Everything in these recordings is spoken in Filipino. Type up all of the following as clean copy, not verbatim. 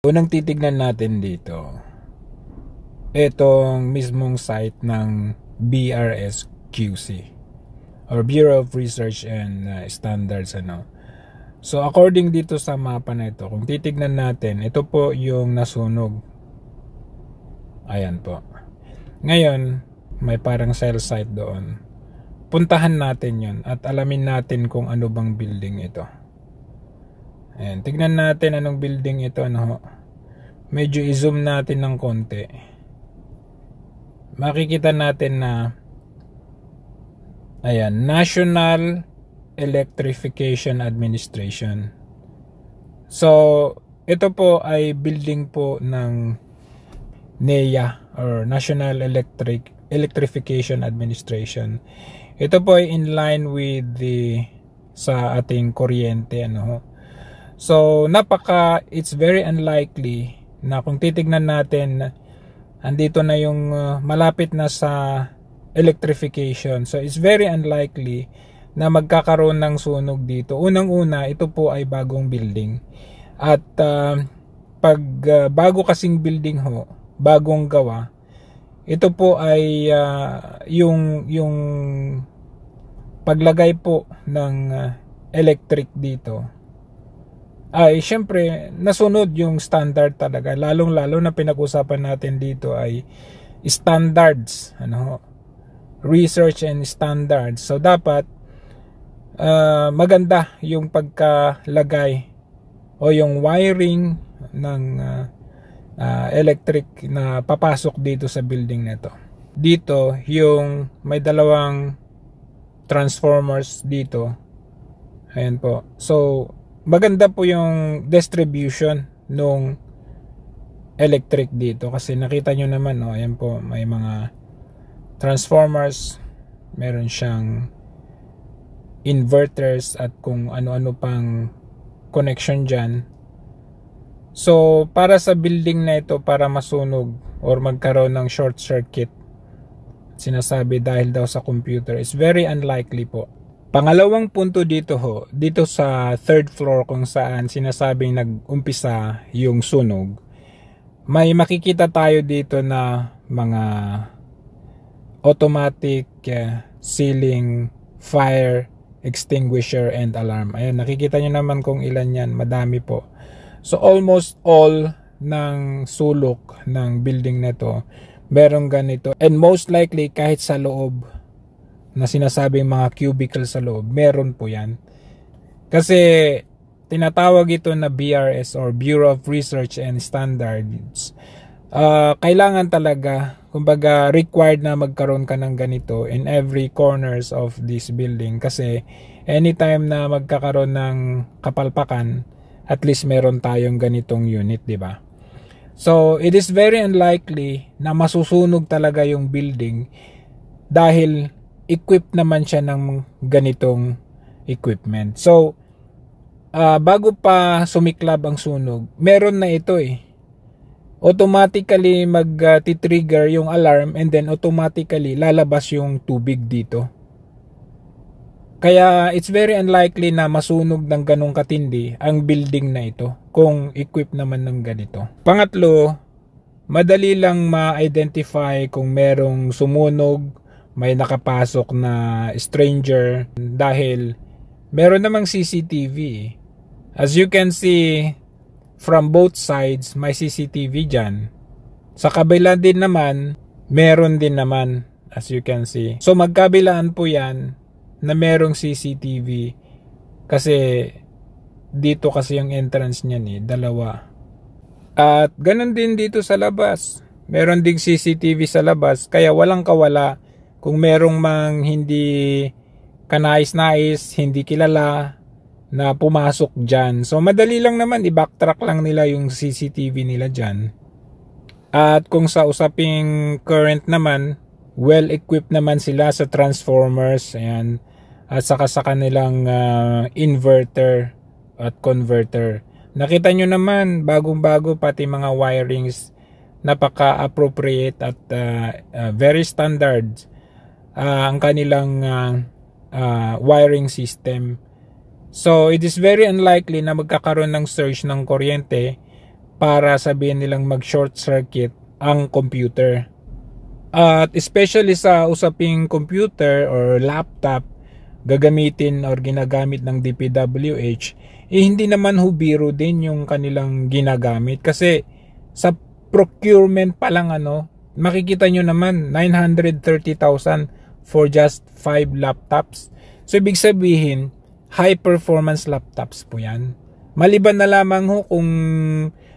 Unang titignan natin dito, itong mismong site ng BRS QC or Bureau of Research and Standards. So according dito sa mapa na ito, kung titignan natin, ito po yung nasunog. Ayan po. Ngayon, may parang cell site doon. Puntahan natin yun at alamin natin kung ano bang building ito. Ayan, tignan natin anong building ito. Medyo i-zoom natin ng konti. Makikita natin na ayan, National Electrification Administration. So, ito po ay building po ng NEA or National Electrification Administration. Ito po ay in line with sa ating kuryente. So, it's very unlikely na kung titignan natin, andito na yung malapit na sa electrification. So, it's very unlikely na magkakaroon ng sunog dito. Unang-una, ito po ay bagong building. At pag bago kasing building bagong gawa, ito po ay yung paglagay po ng electric dito ay syempre nasunod yung standard talaga, lalong-lalo na pinag-usapan natin dito ay standards, research and standards. So dapat maganda yung pagkalagay o yung wiring ng electric na papasok dito sa building nito. Dito yung may dalawang transformers dito. Ayan po. So maganda po yung distribution nung electric dito kasi nakita nyo naman, ayan po, may mga transformers, meron siyang inverters at kung ano-ano pang connection dyan. So para sa building na ito, para masunog or magkaroon ng short circuit, sinasabi dahil daw sa computer, is very unlikely po. Pangalawang punto dito dito sa third floor kung saan sinasabing nag-umpisa yung sunog, may makikita tayo dito na mga automatic ceiling fire extinguisher and alarm. Ayan, nakikita nyo naman kung ilan yan, madami po. So almost all ng sulok ng building na to merong ganito, and most likely kahit sa loob na sinasabing mga cubicle sa loob, meron po yan. Kasi tinatawag ito na BRS or Bureau of Research and Standards. Kailangan talaga, kumbaga required na magkaroon ka ng ganito in every corners of this building kasi anytime na magkakaroon ng kapalpakan, at least meron tayong ganitong unit, di ba? So it is very unlikely na masusunog talaga yung building dahil equipped naman siya ng ganitong equipment. So, bago pa sumiklab ang sunog, meron na ito automatically mag-trigger yung alarm and then automatically lalabas yung tubig dito. Kaya it's very unlikely na masunog ng ganong katindi ang building na ito kung equipped naman ng ganito. Pangatlo, madali lang ma-identify kung merong sumunog, may nakapasok na stranger dahil meron namang CCTV. As you can see from both sides, may CCTV dyan. Sa kabila din naman, meron din naman, as you can see. So magkabilaan po yan na merong CCTV kasi dito kasi yung entrance niyan dalawa. At ganun din dito sa labas. Meron ding CCTV sa labas kaya walang kawala kung merong mang hindi kanais-nais, hindi kilala na pumasok dyan. So madali lang naman, i-backtrack lang nila yung CCTV nila dyan. At kung sa usaping current naman, well-equipped naman sila sa transformers, ayan, at saka sa kanilang inverter at converter. Nakita nyo naman, bagong-bago pati mga wirings, napaka-appropriate at very standard ang kanilang wiring system. So it is very unlikely na magkakaroon ng surge ng kuryente para sabihin nilang mag short circuit ang computer. At especially sa usaping computer or laptop gagamitin or ginagamit ng DPWH, hindi naman biro din yung kanilang ginagamit. Kasi sa procurement pa lang makikita nyo naman 930,000 for just 5 laptops. So ibig sabihin, high performance laptops po yan. Maliban na lamang kung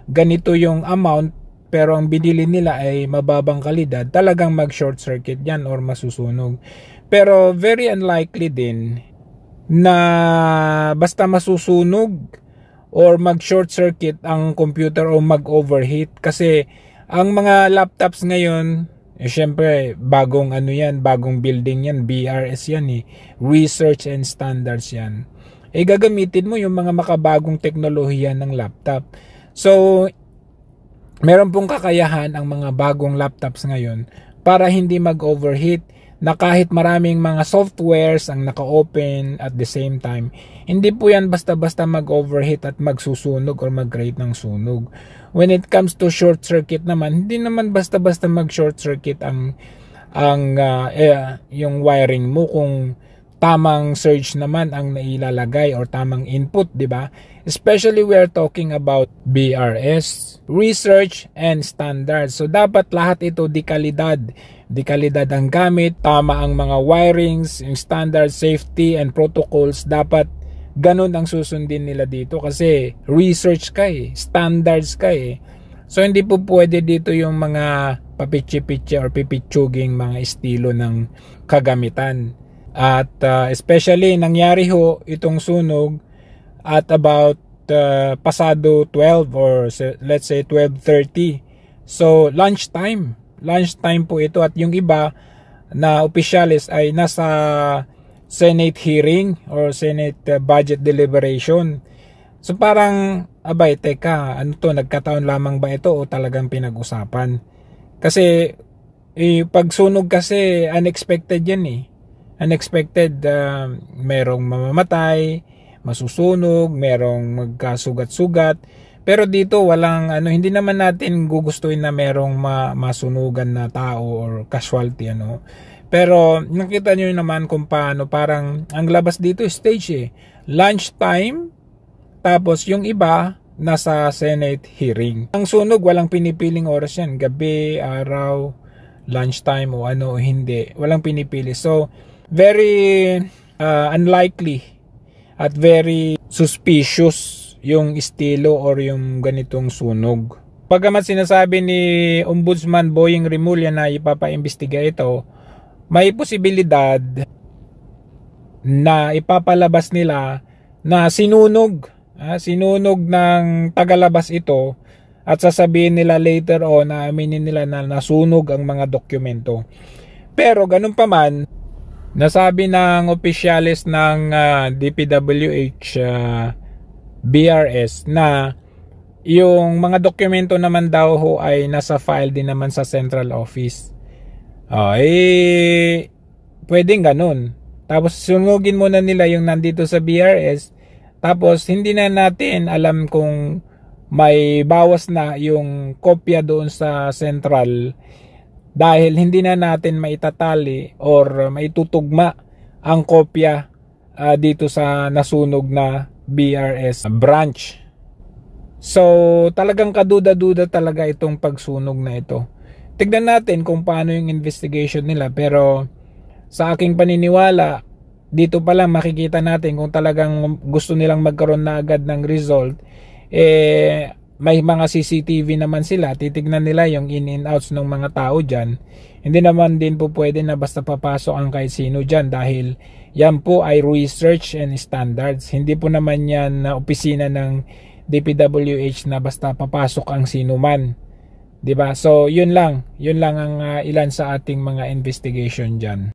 ganito yung amount pero ang binili nila ay mababang kalidad, talagang mag short circuit yan or masusunog. Pero very unlikely din na basta masusunog or mag short circuit ang computer o mag overheat, kasi ang mga laptops ngayon syempre bagong bagong building yan, BRS yan research and standards yan. Gagamitin mo yung mga makabagong teknolohiya ng laptop. So meron pong kakayahan ang mga bagong laptops ngayon para hindi mag-overheat, na kahit maraming mga softwares ang naka-open at the same time, hindi po yan basta-basta mag-overheat at magsusunog or mag-create ng sunog. When it comes to short circuit naman, hindi naman basta-basta mag-short circuit yung wiring mo kung tamang surge naman ang nailalagay or tamang input, di ba? Especially we are talking about BRS, research and standards. So dapat lahat ito dekalidad ang gamit, tama ang mga wirings, yung standard safety and protocols, dapat ganun ang susundin nila dito kasi research ka standards ka So hindi po pwede dito yung mga papitsi-pitsi or pipitsuging mga estilo ng kagamitan. At especially nangyari itong sunog at about pasado 12 or let's say 12:30. So lunchtime po ito, at yung iba na opisyalis ay nasa Senate hearing or Senate budget deliberation. So parang teka, nagkataon lamang ba ito o talagang pinag-usapan? Kasi pag sunog kasi unexpected yan unexpected, merong mamamatay, masusunog, merong magkasugat-sugat. Pero dito walang hindi naman natin gugustuhin na merong masunugan na tao or casualty Pero nakita niyo naman kung paano parang ang labas dito stage lunchtime, tapos yung iba nasa Senate hearing. Ang sunog walang pinipiling oras yan, gabi, araw, lunchtime o hindi, walang pinipili. So very unlikely at very suspicious yung estilo or yung ganitong sunog. Pagkamat sinasabi ni Ombudsman Boying Rimulya na ipapaimbestiga ito, may posibilidad na ipapalabas nila na sinunog ng tagalabas ito, at sasabihin nila later on na aminin nila na nasunog ang mga dokumento. Pero ganun pa man, nasabi ng opisyalis ng DPWH BRS na yung mga dokumento naman daw ay nasa file din naman sa central office. Pwedeng ganun. Tapos sunugin muna nila yung nandito sa BRS, tapos hindi na natin alam kung may bawas na yung kopya doon sa central, dahil hindi na natin maitatali or maitutugma ang kopya dito sa nasunog na BRS branch. So talagang kaduda-duda talaga itong pagsunog na ito. Tignan natin kung paano yung investigation nila, pero sa aking paniniwala, dito pa lang makikita natin kung talagang gusto nilang magkaroon na agad ng result. May mga CCTV naman sila, titignan nila yung in and outs ng mga tao dyan. Hindi naman din po pwede na basta papasok ang kahit sino dyan, dahil yan po ay research and standards. Hindi po naman yan na opisina ng DPWH na basta papasok ang sino man, diba? So yun lang ang ilan sa ating mga investigation dyan.